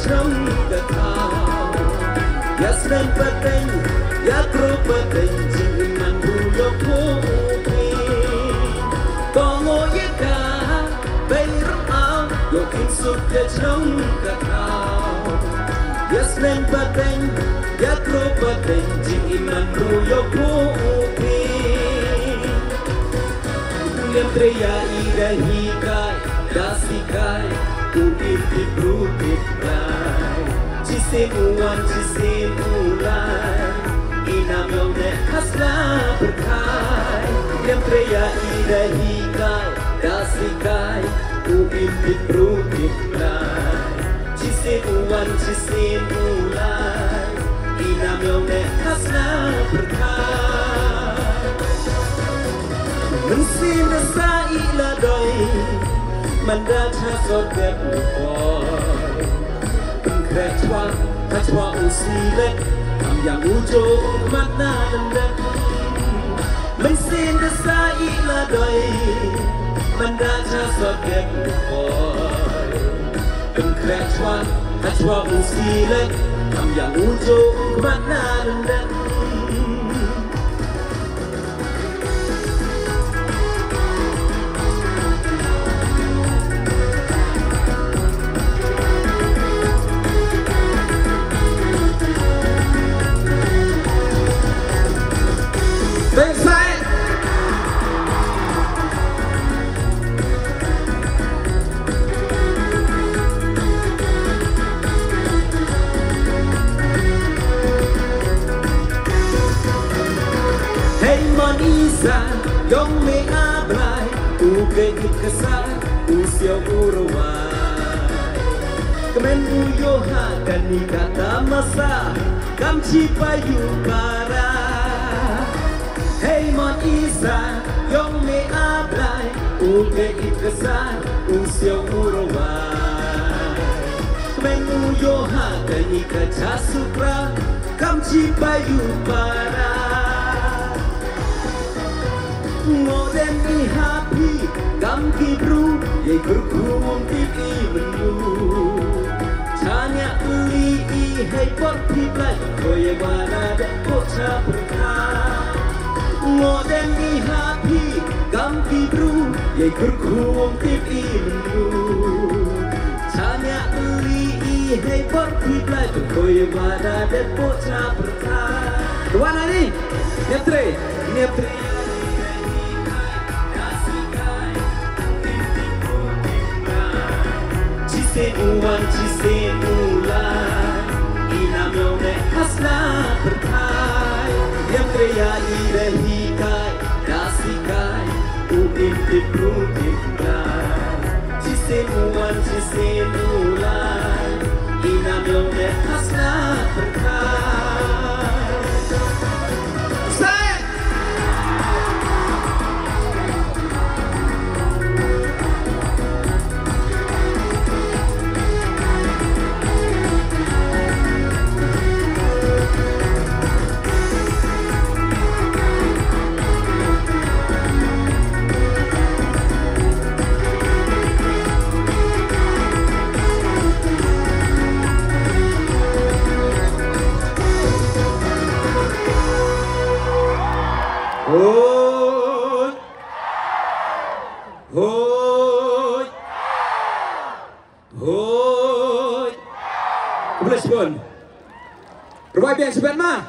trong cả thao ya sren pateng ya kro pateng jing man bu yo ko pi ko ngo ye ka bay ro ao yo kin su ya trong cả thao ya sren pateng ya kro pateng jing man bu yo ko pi yang treya ida hikai dasikai Uiti brutit lai Cisimuan cisimulai Inam yang ne hasla berkai Yang treya ida hikai dasikai Uiti brutit lai Cisimuan cisimulai Inam yang ne hasla berkai Mensin desa ila doi Manda chasot get boy Pengkretwa kacwa usilet Am yang ujo makna lendet Mensin desa ila doi Manda chasot get boy Pengkretwa kacwa usilet Am yang ujo makna lendet Isa yong me ablay uke ikasal usiaw uraway kemen uyo hakan ni kata masa kamchi payu para hey mon Isa yong me ablay uke ikasal usiaw uraway kemen uyo hakan ni kata supra kamchi payu para Ngoden I happy Gam ki bru Yai kurkuum tiki menu Tanya uli I hei pot piplai Koye wana de pocha perka Ngoden I happy Gam ki bru Yai kurkuum tiki menu Tanya uli I hei pot piplai Koye wana de pocha perka Wana ni Neptre Neptre Cisemuan cisemulai Inam yang ne hasla berkai Yang treya ida hikai dasikai Uintip runtip lai Cisemuan cisemulai Inam yang ne hasla berkai Hoi Hoi Hoi Kebelas pun Rumah biang sebenarnya